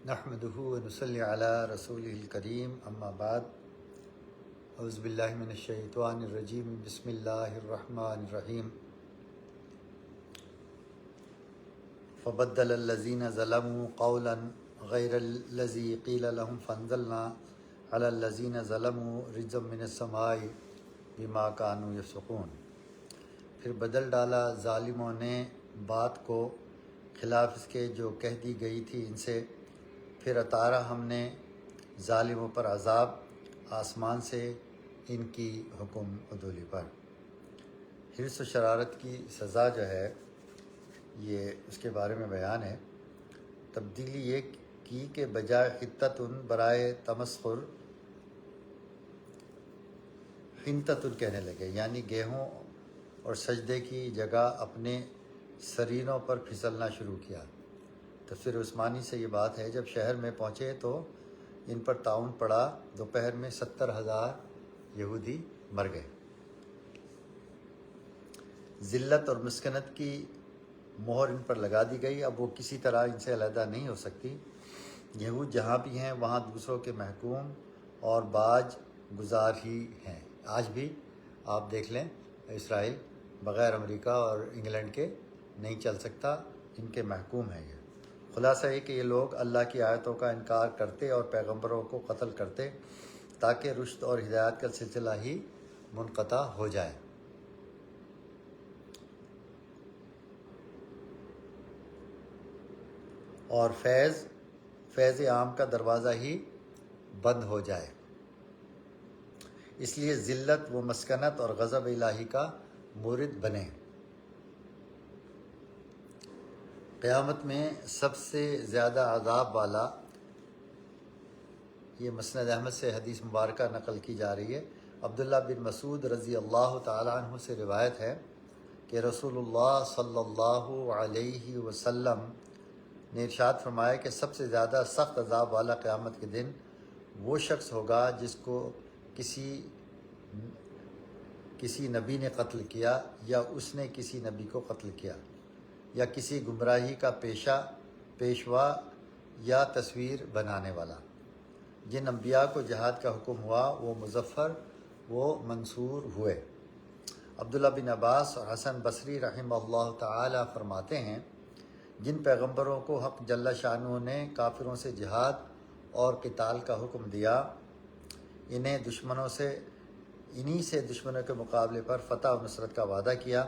نحمدہ ونصلی علی رسولہ الکریم اما بعد اعوذ باللہ من الشیطان الرجیم بسم اللہ الرحمن الرحیم فبدل الذین ظلموا قولا غیر الذی قیل لهم فانزلنا علی الذین ظلموا رجزا من السماء بما کانوا یفسقون۔ پھر بدل ڈالا ظالموں نے بات کو خلاف اس کے جو کہہ دی گئی تھی ان سے، پھر اتارا ہم نے ظالموں پر عذاب آسمان سے ان کی حکم عدولی پر۔ حرص و شرارت کی سزا جو ہے یہ اس کے بارے میں بیان ہے۔ تبدیلی یہ کی کہ بجائے خطتن برائے تمسخر حنتتن کہنے لگے، یعنی گیہوں اور سجدے کی جگہ اپنے سرینوں پر پھسلنا شروع کیا۔ تفسیر عثمانی سے یہ بات ہے، جب شہر میں پہنچے تو ان پر طاعون پڑا، دوپہر میں 70,000 یہودی مر گئے۔ ذلت اور مسکنت کی مہر ان پر لگا دی گئی، اب وہ کسی طرح ان سے علیحدہ نہیں ہو سکتی۔ یہود جہاں بھی ہیں وہاں دوسروں کے محکوم اور باج گزار ہی ہیں۔ آج بھی آپ دیکھ لیں، اسرائیل بغیر امریکہ اور انگلینڈ کے نہیں چل سکتا، ان کے محکوم ہیں یہ۔ خلاصہ یہ کہ یہ لوگ اللہ کی آیتوں کا انکار کرتے اور پیغمبروں کو قتل کرتے تاکہ رشد اور ہدایت کا سلسلہ ہی منقطع ہو جائے۔ اور فیض عام کا دروازہ ہی بند ہو جائے۔ اس لیے ذلت و مسکنت اور غضب الہی کا مورد بنے۔ قیامت میں سب سے زیادہ عذاب والا، یہ مسند احمد سے حدیث مبارکہ نقل کی جا رہی ہے، عبداللہ بن مسعود رضی اللہ تعالیٰ عنہ سے روایت ہے کہ رسول اللہ صلی اللہ علیہ وسلم نے ارشاد فرمایا کہ سب سے زیادہ سخت عذاب والا قیامت کے دن وہ شخص ہوگا جس کو کسی نبی نے قتل کیا یا اس نے کسی نبی کو قتل کیا، یا کسی گمراہی کا پیشوا یا تصویر بنانے والا۔ جن انبیاء کو جہاد کا حکم ہوا وہ مظفر وہ منصور ہوئے۔ عبداللہ بن عباس اور حسن بصری رحمہ اللہ تعالی فرماتے ہیں، جن پیغمبروں کو حق جل شانہ نے کافروں سے جہاد اور قتال کا حکم دیا، انہی سے دشمنوں کے مقابلے پر فتح و نصرت کا وعدہ کیا۔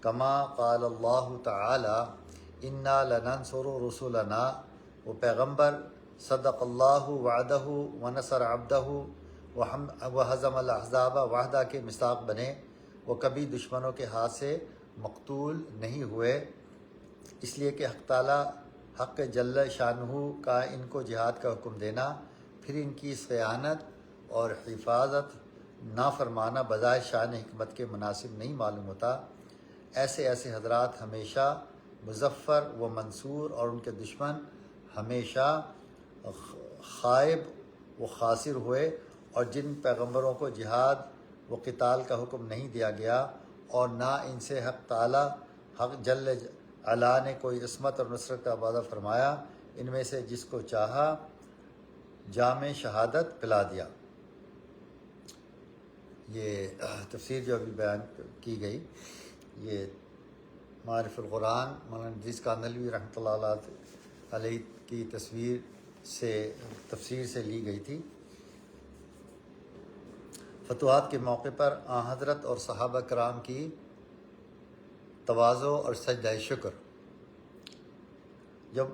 کما قال اللہ تعالی انا لننصر رسلنا، وہ پیغمبر صدق اللہ وعدہ ونصر عبدہ وہزم الاحزاب وحدہ کے مصداق بنے، وہ کبھی دشمنوں کے ہاتھ سے مقتول نہیں ہوئے، اس لیے کہ حق تعالی حق جل شانہ کا ان کو جہاد کا حکم دینا، پھر ان کی خیانت اور حفاظت نافرمانا بظاہر شان حکمت کے مناسب نہیں معلوم ہوتا۔ ایسے حضرات ہمیشہ مظفر و منصور اور ان کے دشمن ہمیشہ خائب و خاسر ہوئے، اور جن پیغمبروں کو جہاد و قتال کا حکم نہیں دیا گیا اور نہ ان سے حق تعالی حق جل علا نے کوئی عصمت اور نصرت کا وعدہ فرمایا، ان میں سے جس کو چاہا جام شہادت پلا دیا۔ یہ تفسیر جو ابھی بیان کی گئی یہ معارف القرآن مولانا ادریس کاندھلوی رحمۃ اللہ علیہ کی تفسیر سے لی گئی تھی۔ فتوحات کے موقع پر حضرت اور صحابہ کرام کی تواضع اور سجدہ شکر۔ جب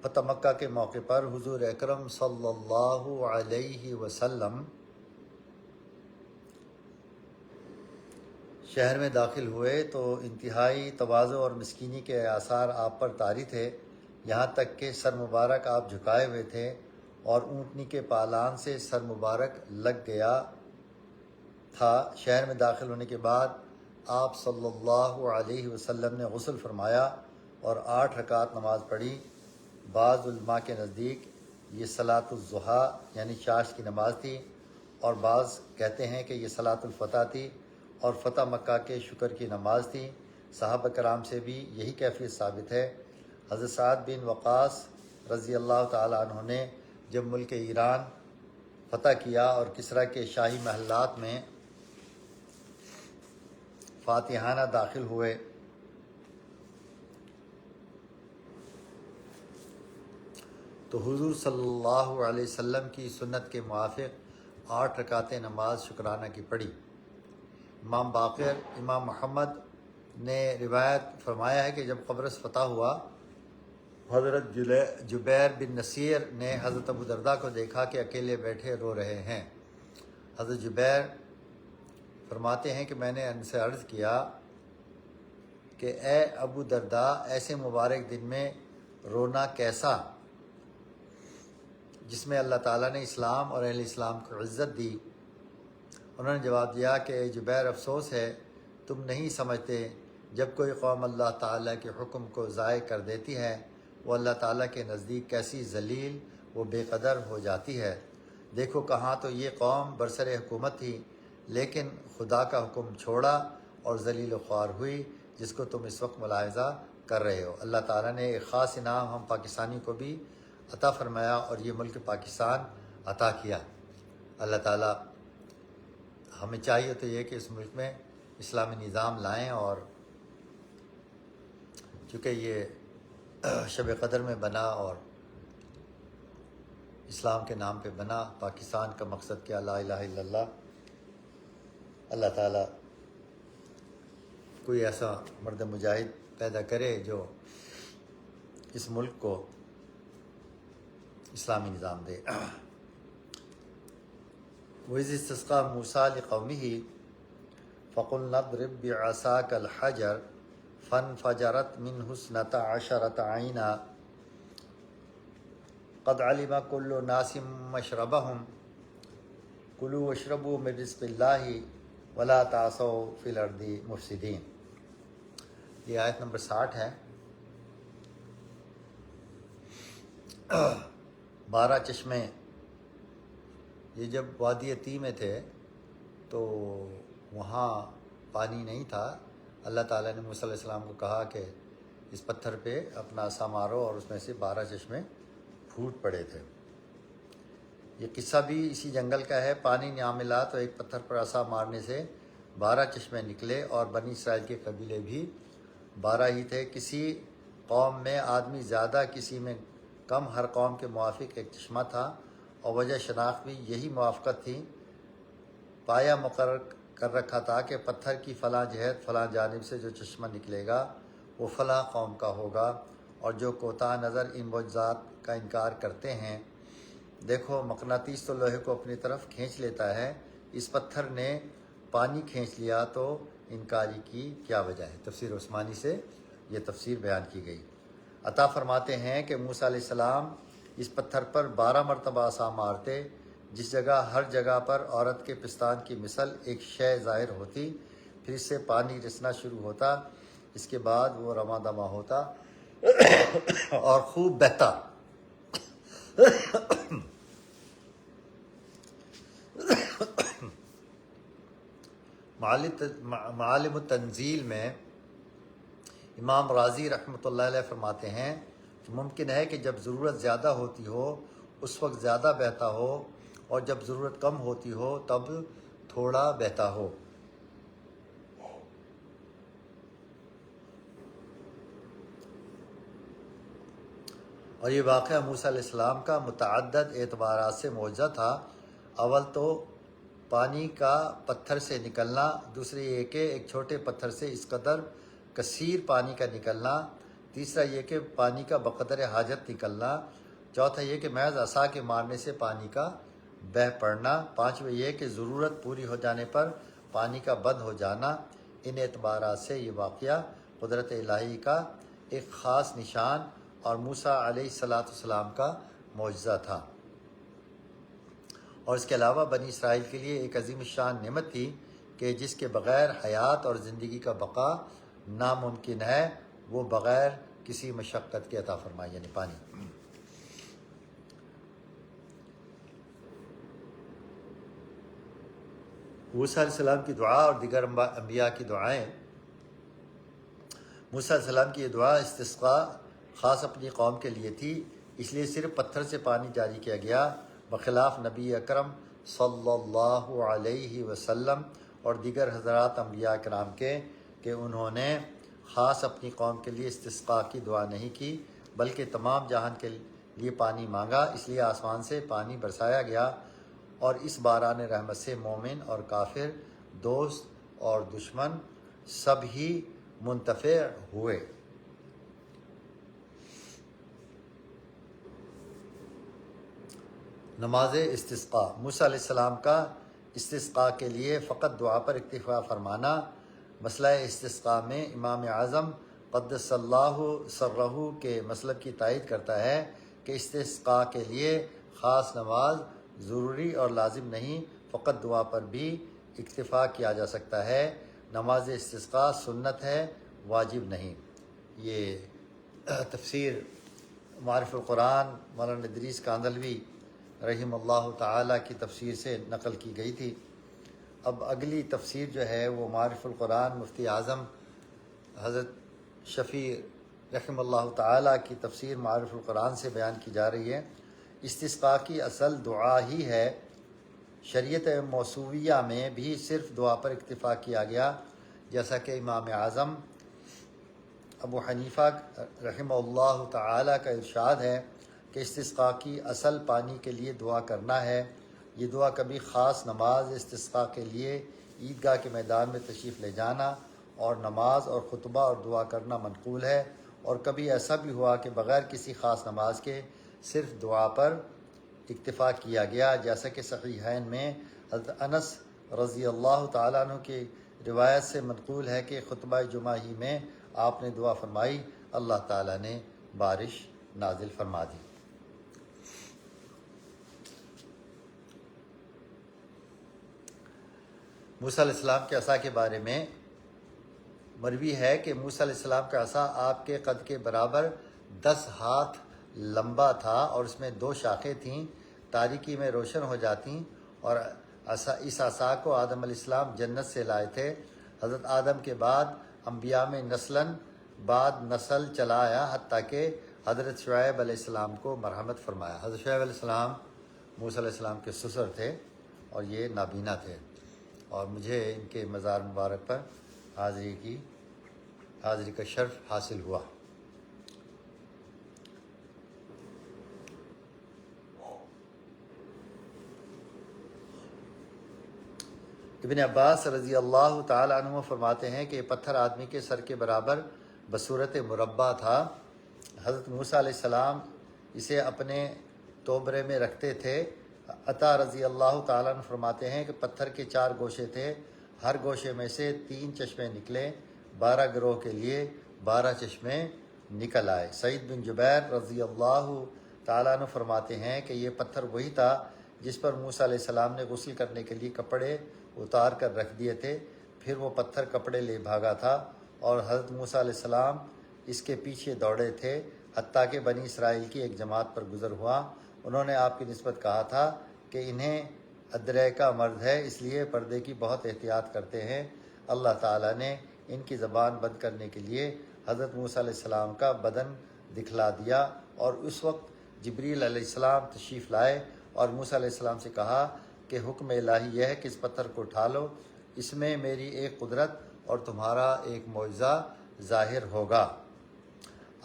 فتح مکہ کے موقع پر حضور اکرم صلی اللہ علیہ وسلم شہر میں داخل ہوئے تو انتہائی تواضع اور مسکینی کے آثار آپ پر طاری تھے، یہاں تک کہ سر مبارک آپ جھکائے ہوئے تھے اور اونٹنی کے پالان سے سر مبارک لگ گیا تھا۔ شہر میں داخل ہونے کے بعد آپ صلی اللہ علیہ وسلم نے غسل فرمایا اور 8 رکعت نماز پڑھی۔ بعض علماء کے نزدیک یہ صلاۃ الضحیٰ یعنی چاشت کی نماز تھی، اور بعض کہتے ہیں کہ یہ صلاۃ الفتح تھی اور فتح مکہ کے شکر کی نماز تھی۔ صحابہ کرام سے بھی یہی کیفیت ثابت ہے۔ حضرت سعد بن وقاص رضی اللہ تعالیٰ عنہ نے جب ملک ایران فتح کیا اور کسریٰ کے شاہی محلات میں فاتحانہ داخل ہوئے تو حضور صلی اللہ علیہ وسلم کی سنت کے موافق 8 رکعتیں نماز شکرانہ کی پڑھی۔ امام باقر امام محمد نے روایت فرمایا ہے کہ جب قبرص فتح ہوا، حضرت جبیر بن نصیر نے حضرت ابو درداء کو دیکھا کہ اکیلے بیٹھے رو رہے ہیں۔ حضرت جبیر فرماتے ہیں کہ میں نے ان سے عرض کیا کہ اے ابو درداء، ایسے مبارک دن میں رونا کیسا جس میں اللہ تعالیٰ نے اسلام اور اہل اسلام کو عزت دی؟ انہوں نے جواب دیا کہ اے جبیر، افسوس ہے تم نہیں سمجھتے جب کوئی قوم اللہ تعالیٰ کے حکم کو ضائع کر دیتی ہے وہ اللہ تعالیٰ کے نزدیک کیسی ذلیل و بے قدر ہو جاتی ہے۔ دیکھو کہاں تو یہ قوم برسر حکومت تھی، لیکن خدا کا حکم چھوڑا اور ذلیل و خوار ہوئی، جس کو تم اس وقت ملاحظہ کر رہے ہو۔ اللہ تعالیٰ نے ایک خاص انعام ہم پاکستانی کو بھی عطا فرمایا اور یہ ملک پاکستان عطا کیا۔ اللہ تعالیٰ ہمیں چاہیے تو یہ کہ اس ملک میں اسلامی نظام لائیں، اور چونکہ یہ شب قدر میں بنا اور اسلام کے نام پہ بنا، پاکستان کا مقصد کیا؟ لا الہ الا اللہ۔ اللہ تعالیٰ کوئی ایسا مرد مجاہد پیدا کرے جو اس ملک کو اسلامی نظام دے۔ وَإِذِ اسْتَسْقَىٰ مُوسَىٰ لِقَوْمِهِ فَقُلْنَا اضْرِب بِّعَصَاكَ الْحَجَرَ فَانْفَجَرَتْ مِنْهُ اثْنَتَا عَشَرَةَ عَيْنًا قَدْ عَلِمَ كُلُّ أُنَاسٍ مَّشْرَبَهُمْ كُلُوا وَاشْرَبُوا مِن رِّزْقِ اللَّهِ وَلَا تَعْثَوْا فِي الْأَرْضِ مُفْسِدِينَ۔ یہ آیت نمبر 60 ہے۔ 12 چشمے یہ جب وادی عتیق میں تھے تو وہاں پانی نہیں تھا۔ اللہ تعالیٰ نے موسیٰ علیہ السلام کو کہا کہ اس پتھر پہ اپنا عصا مارو، اور اس میں سے 12 چشمے پھوٹ پڑے تھے۔ یہ قصہ بھی اسی جنگل کا ہے۔ پانی نہ ملا تو ایک پتھر پر عصا مارنے سے 12 چشمے نکلے، اور بنی اسرائیل کے قبیلے بھی 12 ہی تھے۔ کسی قوم میں آدمی زیادہ، کسی میں کم، ہر قوم کے موافق ایک چشمہ تھا، اور وجہ شناخت بھی یہی موافقت تھی۔ پایا مقرر کر رکھا تھا کہ پتھر کی فلاں جہت فلاں جانب سے جو چشمہ نکلے گا وہ فلاں قوم کا ہوگا، اور جو کوتاہ نظر ان معجزات کا انکار کرتے ہیں، دیکھو مقناطیس تو لوہے کو اپنی طرف کھینچ لیتا ہے، اس پتھر نے پانی کھینچ لیا تو انکاری کی کیا وجہ ہے؟ تفسیر عثمانی سے یہ تفسیر بیان کی گئی۔ عطا فرماتے ہیں کہ موسیٰ علیہ السلام اس پتھر پر 12 مرتبہ عصا مارتے، جس جگہ ہر جگہ پر عورت کے پستان کی مثل ایک شے ظاہر ہوتی، پھر اس سے پانی رسنا شروع ہوتا، اس کے بعد وہ رواں دمہ ہوتا اور خوب بہتا۔ معالم التنزیل میں امام رازی رحمۃ اللہ علیہ فرماتے ہیں کہ ممکن ہے کہ جب ضرورت زیادہ ہوتی ہو اس وقت زیادہ بہتا ہو، اور جب ضرورت کم ہوتی ہو تب تھوڑا بہتا ہو۔ اور یہ واقعہ موسیٰ علیہ السلام کا متعدد اعتبارات سے معجزہ تھا۔ اول تو پانی کا پتھر سے نکلنا، دوسرے یہ کہ ایک چھوٹے پتھر سے اس قدر کثیر پانی کا نکلنا، تیسرا یہ کہ پانی کا بقدر حاجت نکلنا، چوتھا یہ کہ محض عصا کے مارنے سے پانی کا بہہ پڑنا، پانچویں یہ کہ ضرورت پوری ہو جانے پر پانی کا بند ہو جانا۔ ان اعتبارات سے یہ واقعہ قدرت الہی کا ایک خاص نشان اور موسیٰ علیہ السلام کا معجزہ تھا، اور اس کے علاوہ بنی اسرائیل کے لیے ایک عظیم الشان نعمت تھی کہ جس کے بغیر حیات اور زندگی کا بقا ناممکن ہے، وہ بغیر کسی مشقت کے عطا فرمائی، یعنی پانی۔ موسیٰ علیہ السلام کی دعا اور دیگر انبیاء کی دعائیں۔ موسیٰ علیہ السلام کی یہ دعا استسقاء خاص اپنی قوم کے لیے تھی، اس لیے صرف پتھر سے پانی جاری کیا گیا، بخلاف نبی اکرم صلی اللہ علیہ وسلم اور دیگر حضرات انبیاء کرام کے کہ انہوں نے خاص اپنی قوم کے لیے استسقاء کی دعا نہیں کی بلکہ تمام جہان کے لیے پانی مانگا، اس لیے آسمان سے پانی برسایا گیا اور اس باران رحمت سے مومن اور کافر، دوست اور دشمن سب ہی منتفع ہوئے۔ نماز استسقاء۔ موسیٰ علیہ السلام کا استسقاء کے لیے فقط دعا پر اکتفا فرمانا مسئلہ استسقاء میں امام اعظم قدس اللہ سرہ کے مسلک کی تائید کرتا ہے کہ استسقاء کے لیے خاص نماز ضروری اور لازم نہیں، فقط دعا پر بھی اکتفا کیا جا سکتا ہے۔ نماز استسقاء سنت ہے، واجب نہیں۔ یہ تفسیر معارف القرآن مولانا ادریس کاندھلوی رحم اللہ تعالیٰ کی تفسیر سے نقل کی گئی تھی۔ اب اگلی تفسیر جو ہے وہ معارف القرآن مفتی اعظم حضرت شفیع رحم اللہ تعالیٰ کی تفسیر معارف القرآن سے بیان کی جا رہی ہے۔ استسقاء کی اصل دعا ہی ہے۔ شریعت موسویہ میں بھی صرف دعا پر اکتفا کیا گیا، جیسا کہ امام اعظم ابو حنیفہ رحمہ اللہ تعالیٰ کا ارشاد ہے کہ استسقاء کی اصل پانی کے لیے دعا کرنا ہے۔ یہ دعا کبھی خاص نماز استسقاء کے لیے عیدگاہ کے میدان میں تشریف لے جانا اور نماز اور خطبہ اور دعا کرنا منقول ہے، اور کبھی ایسا بھی ہوا کہ بغیر کسی خاص نماز کے صرف دعا پر اکتفا کیا گیا، جیسا کہ صحیحین میں حضرت انس رضی اللہ تعالیٰ عنہ کی روایت سے منقول ہے کہ خطبہ جمعہ ہی میں آپ نے دعا فرمائی، اللہ تعالیٰ نے بارش نازل فرما دی۔ موسیٰ علیہ السلام کے عصا کے بارے میں مروی ہے کہ موسیٰ علیہ السلام کا عصا آپ کے قد کے برابر 10 ہاتھ لمبا تھا اور اس میں 2 شاخیں تھیں، تاریکی میں روشن ہو جاتیں، اور اس عصا کو آدم علیہ السلام جنت سے لائے تھے۔ حضرت آدم کے بعد انبیاء میں نسلاً بعد نسل چلا آیا، حتیٰ کہ حضرت شعیب علیہ السلام کو مرحمت فرمایا۔ حضرت شعیب علیہ السلام موسیٰ علیہ السلام کے سسر تھے اور یہ نابینا تھے، اور مجھے ان کے مزار مبارک پر حاضری کا شرف حاصل ہوا۔ ابن عباس رضی اللہ تعالیٰ عنہ فرماتے ہیں کہ یہ پتھر آدمی کے سر کے برابر بصورت مربع تھا۔ حضرت موسیٰ علیہ السلام اسے اپنے توبرے میں رکھتے تھے۔ عطا رضی اللہ تعالیٰ عنہ فرماتے ہیں کہ پتھر کے 4 گوشے تھے، ہر گوشے میں سے 3 چشمے نکلے، 12 گروہ کے لیے 12 چشمے نکل آئے۔ سعید بن جبیر رضی اللہ تعالیٰ عنہ فرماتے ہیں کہ یہ پتھر وہی تھا جس پر موسیٰ علیہ السلام نے غسل کرنے کے لیے کپڑے اتار کر رکھ دیے تھے، پھر وہ پتھر کپڑے لے بھاگا تھا اور حضرت موسیٰ علیہ السلام اس کے پیچھے دوڑے تھے، حتیٰ کہ بنی اسرائیل کی ایک جماعت پر گزر ہوا۔ انہوں نے آپ کی نسبت کہا تھا کہ انہیں ادرے کا مرد ہے، اس لیے پردے کی بہت احتیاط کرتے ہیں۔ اللہ تعالیٰ نے ان کی زبان بند کرنے کے لیے حضرت موسیٰ علیہ السلام کا بدن دکھلا دیا، اور اس وقت جبریل علیہ السلام تشریف لائے اور موسیٰ علیہ السلام سے کہا کہ حکم الہی یہ ہے کہ اس پتھر کو اٹھا لو، اس میں میری ایک قدرت اور تمہارا ایک معجزہ ظاہر ہوگا۔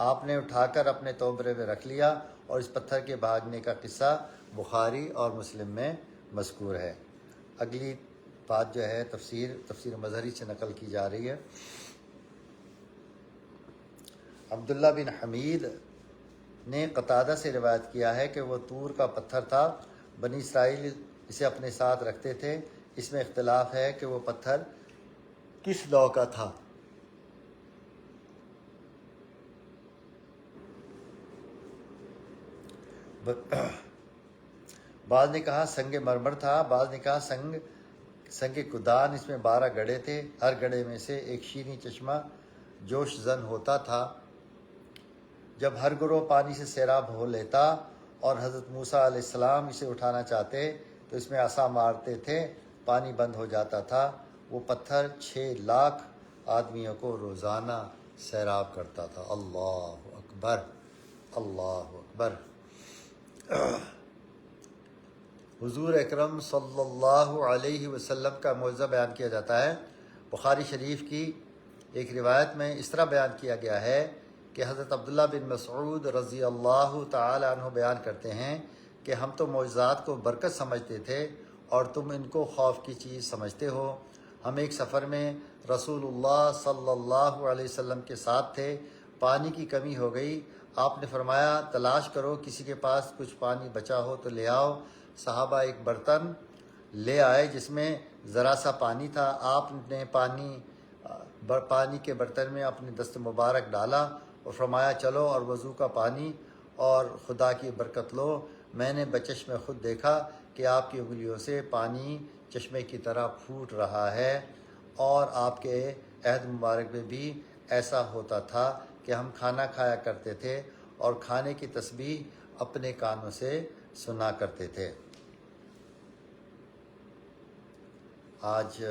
آپ نے اٹھا کر اپنے توبرے میں رکھ لیا، اور اس پتھر کے بھاگنے کا قصہ بخاری اور مسلم میں مذکور ہے۔ اگلی بات جو ہے تفسیر مظہری سے نقل کی جا رہی ہے۔ عبداللہ بن حمید نے قتادہ سے روایت کیا ہے کہ وہ طور کا پتھر تھا، بنی اسرائیل اسے اپنے ساتھ رکھتے تھے۔ اس میں اختلاف ہے کہ وہ پتھر کس نوع کا تھا۔ بعض نے کہا سنگ مرمر تھا، بعض نے کہا سنگ کدان۔ اس میں 12 گڑھے تھے، ہر گڑھے میں سے ایک شیریں چشمہ جوش زن ہوتا تھا۔ جب ہر گروہ پانی سے سیراب ہو لیتا اور حضرت موسیٰ علیہ السلام اسے اٹھانا چاہتے تو اس میں عصا مارتے تھے، پانی بند ہو جاتا تھا۔ وہ پتھر 6 لاکھ آدمیوں کو روزانہ سیراب کرتا تھا۔ اللہ اکبر، اللہ اکبر۔ حضور اکرم صلی اللہ علیہ وسلم کا معجزہ بیان کیا جاتا ہے۔ بخاری شریف کی ایک روایت میں اس طرح بیان کیا گیا ہے کہ حضرت عبداللہ بن مسعود رضی اللہ تعالی عنہ بیان کرتے ہیں کہ ہم تو معجزات کو برکت سمجھتے تھے اور تم ان کو خوف کی چیز سمجھتے ہو۔ ہم ایک سفر میں رسول اللہ صلی اللہ علیہ وسلم کے ساتھ تھے، پانی کی کمی ہو گئی، آپ نے فرمایا تلاش کرو، کسی کے پاس کچھ پانی بچا ہو تو لے آؤ۔ صحابہ ایک برتن لے آئے جس میں ذرا سا پانی تھا، آپ نے پانی کے برتن میں اپنے دست مبارک ڈالا اور فرمایا چلو اور وضو کا پانی اور خدا کی برکت لو۔ میں نے بچشم خود دیکھا کہ آپ کی انگلیوں سے پانی چشمے کی طرح پھوٹ رہا ہے، اور آپ کے عہد مبارک میں بھی ایسا ہوتا تھا کہ ہم کھانا کھایا کرتے تھے اور کھانے کی تسبیح اپنے کانوں سے سنا کرتے تھے۔ آج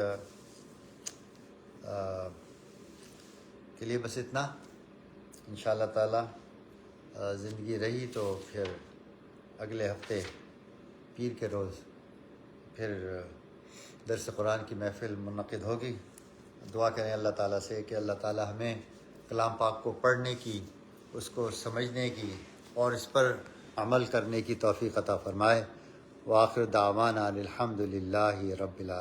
کے لیے بس اتنا، انشاءاللہ تعالی زندگی رہی تو پھر اگلے ہفتے پیر کے روز پھر درس قرآن کی محفل منعقد ہوگی۔ دعا کریں اللہ تعالیٰ سے کہ اللہ تعالیٰ ہمیں کلام پاک کو پڑھنے کی، اس کو سمجھنے کی اور اس پر عمل کرنے کی توفیق عطا فرمائے۔ وآخر دعوانا الحمد للہ رب العالمین۔